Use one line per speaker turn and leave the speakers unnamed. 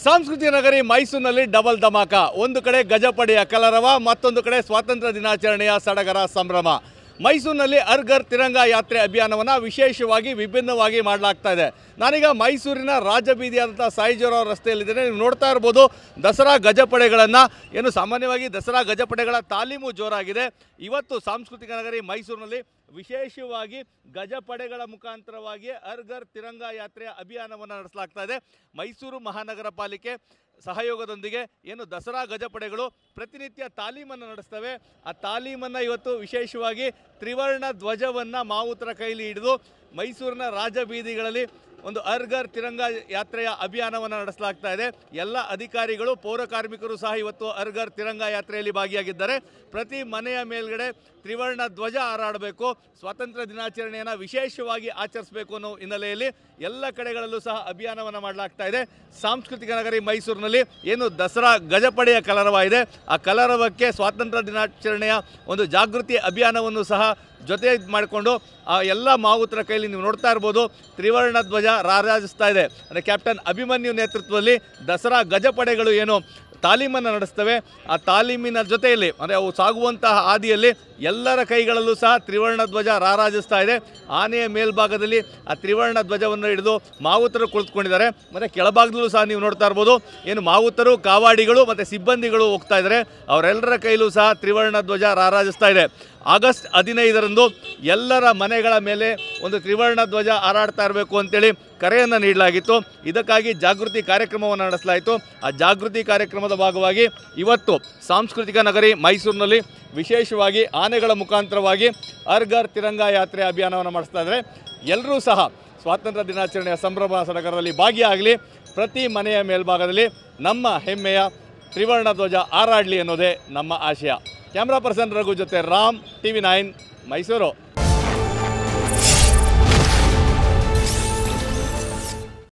ಸಾಂಸ್ಕೃತಿಕ ನಗರಿ ಮೈಸೂರಿನಲ್ಲಿ ಡಬಲ್ ಧಮಾಕ. ಒಂದು ಕಡೆ ಗಜಪಡೆಯ ಕಲರವ, ಮತ್ತೊಂದು ಕಡೆ ಸ್ವಾತಂತ್ರ್ಯ ದಿನಾಚರಣೆಯ ಸಡಗರ ಸಂಭ್ರಮ. ಮೈಸೂರಿನಲ್ಲಿ ಹರ್ ಘರ್ ತಿರಂಗ ಯಾತ್ರೆ ಅಭಿಯಾನವನ್ನು ವಿಶೇಷವಾಗಿ ವಿಭಿನ್ನವಾಗಿ ಮಾಡಲಾಗ್ತಾ ಇದೆ. ನಾನೀಗ ಮೈಸೂರಿನ ರಾಜಬೀದಿಯಾದಂಥ ಸಾಯಿಜೋರಾವ್ ರಸ್ತೆಯಲ್ಲಿದ್ದೇನೆ. ನೀವು ನೋಡ್ತಾ ಇರ್ಬೋದು, ದಸರಾ ಗಜಪಡೆಗಳನ್ನು ಸಾಮಾನ್ಯವಾಗಿ ದಸರಾ ಗಜಪಡೆಗಳ ತಾಲೀಮು ಜೋರಾಗಿದೆ. ಇವತ್ತು ಸಾಂಸ್ಕೃತಿಕ ನಗರಿ ಮೈಸೂರಿನಲ್ಲಿ ವಿಶೇಷವಾಗಿ ಗಜಪಡೆಗಳ ಮುಖಾಂತರವಾಗಿ ಹರ್ ಘರ್ ತಿರಂಗ ಯಾತ್ರೆಯ ಅಭಿಯಾನವನ್ನು ನಡೆಸಲಾಗ್ತಾ ಇದೆ. ಮೈಸೂರು ಮಹಾನಗರ ಪಾಲಿಕೆ ಸಹಯೋಗದೊಂದಿಗೆ ದಸರಾ ಗಜಪಡೆಗಳು ಪ್ರತಿನಿತ್ಯ ತಾಲೀಮನ್ನು ನಡೆಸ್ತವೆ. ಆ ತಾಲೀಮನ್ನು ಇವತ್ತು ವಿಶೇಷವಾಗಿ ತ್ರಿವರ್ಣ ಧ್ವಜವನ್ನು ಮಾವುತರ ಕೈಲಿ ಹಿಡಿದು ಮೈಸೂರಿನ ರಾಜಬೀದಿಗಳಲ್ಲಿ ಒಂದು ಹರ್ ಘರ್ ತಿರಂಗ ಯಾತ್ರೆಯ ಅಭಿಯಾನವನ್ನು ನಡೆಸಲಾಗ್ತಾ ಇದೆ. ಎಲ್ಲ ಅಧಿಕಾರಿಗಳು, ಪೌರ ಕಾರ್ಮಿಕರು ಸಹ ಇವತ್ತು ಹರ್ ಘರ್ ತಿರಂಗ ಯಾತ್ರೆಯಲ್ಲಿ ಭಾಗಿಯಾಗಿದ್ದಾರೆ. ಪ್ರತಿ ಮನೆಯ ಮೇಲ್ಗಡೆ ತ್ರಿವರ್ಣ ಧ್ವಜ ಹಾರಾಡಬೇಕು, ಸ್ವಾತಂತ್ರ್ಯ ದಿನಾಚರಣೆಯನ್ನು ವಿಶೇಷವಾಗಿ ಆಚರಿಸಬೇಕು ಅನ್ನೋ ಹಿನ್ನೆಲೆಯಲ್ಲಿ ಎಲ್ಲ ಕಡೆಗಳಲ್ಲೂ ಸಹ ಅಭಿಯಾನವನ್ನು ಮಾಡಲಾಗ್ತಾ ಇದೆ. ಸಾಂಸ್ಕೃತಿಕ ನಗರಿ ಮೈಸೂರಿನಲ್ಲಿ ದಸರಾ ಗಜಪಡೆಯ ಕಲರವ ಇದೆ, ಆ ಕಲರವಕ್ಕೆ ಸ್ವಾತಂತ್ರ್ಯ ದಿನಾಚರಣೆಯ ಒಂದು ಜಾಗೃತಿ ಅಭಿಯಾನವನ್ನು ಸಹ ಜೊತೆ ಮಾಡಿಕೊಂಡು ಆ ಎಲ್ಲ ಮಾವುತರ ಕೈಲಿ ನೀವು ನೋಡ್ತಾ ಇರ್ಬೋದು, ತ್ರಿವರ್ಣ ಧ್ವಜ ರಾರಾಜಿಸ್ತಾ ಇದೆ. ಅಂದರೆ ಕ್ಯಾಪ್ಟನ್ ಅಭಿಮನ್ಯು ನೇತೃತ್ವದಲ್ಲಿ ದಸರಾ ಗಜಪಡೆಗಳು ತಾಲೀಮನ್ನು ನಡೆಸ್ತವೆ. ಆ ತಾಲೀಮಿನ ಜೊತೆಯಲ್ಲಿ ಅಂದರೆ ಅವು ಸಾಗುವಂತಹ ಹಾದಿಯಲ್ಲಿ ಎಲ್ಲರ ಕೈಗಳಲ್ಲೂ ಸಹ ತ್ರಿವರ್ಣ ಧ್ವಜ ರಾರಾಜಿಸ್ತಾ ಇದೆ. ಆನೆಯ ಮೇಲ್ಭಾಗದಲ್ಲಿ ಆ ತ್ರಿವರ್ಣ ಧ್ವಜವನ್ನು ಹಿಡಿದು ಮಾವುತರು ಕುಳಿತುಕೊಂಡಿದ್ದಾರೆ. ಮತ್ತು ಕೆಳಭಾಗದಲ್ಲೂ ಸಹ ನೀವು ನೋಡ್ತಾ ಇರ್ಬೋದು, ಮಾವುತರು, ಕಾವಾಡಿಗಳು ಮತ್ತು ಸಿಬ್ಬಂದಿಗಳು ಹೋಗ್ತಾ ಇದ್ದಾರೆ. ಅವರೆಲ್ಲರ ಕೈಲೂ ಸಹ ತ್ರಿವರ್ಣ ಧ್ವಜ ರಾರಾಜಿಸ್ತಾ ಇದೆ. ಆಗಸ್ಟ್ 15ರಂದು ಎಲ್ಲರ ಮನೆಗಳ ಮೇಲೆ ಒಂದು ತ್ರಿವರ್ಣ ಧ್ವಜ ಹಾರಾಡ್ತಾ ಇರಬೇಕು ಅಂತೇಳಿ ಕರೆಯನ್ನು ನೀಡಲಾಗಿತ್ತು. ಇದಕ್ಕಾಗಿ ಜಾಗೃತಿ ಕಾರ್ಯಕ್ರಮವನ್ನು ನಡೆಸಲಾಯಿತು. ಆ ಜಾಗೃತಿ ಕಾರ್ಯಕ್ರಮದ ಭಾಗವಾಗಿ ಇವತ್ತು ಸಾಂಸ್ಕೃತಿಕ ನಗರಿ ಮೈಸೂರಿನಲ್ಲಿ ವಿಶೇಷವಾಗಿ ಆನೆಗಳ ಮುಖಾಂತರವಾಗಿ ಹರ್ ಘರ್ ತಿರಂಗ ಯಾತ್ರೆ ಅಭಿಯಾನವನ್ನು ಮಾಡಿಸ್ತಾ ಇದ್ದಾರೆ. ಎಲ್ಲರೂ ಸಹ ಸ್ವಾತಂತ್ರ್ಯ ದಿನಾಚರಣೆಯ ಸಂಭ್ರಮ ಸಡಗರದಲ್ಲಿ ಭಾಗಿಯಾಗಲಿ, ಪ್ರತಿ ಮನೆಯ ಮೇಲ್ಭಾಗದಲ್ಲಿ ನಮ್ಮ ಹೆಮ್ಮೆಯ ತ್ರಿವರ್ಣ ಧ್ವಜ ಹಾರಾಡಲಿ ಅನ್ನೋದೇ ನಮ್ಮ ಆಶಯ. ಕ್ಯಾಮ್ರಾ ಪರ್ಸನ್ ರಘು ಜೊತೆ ರಾಮ್, TV9 ಮೈಸೂರು.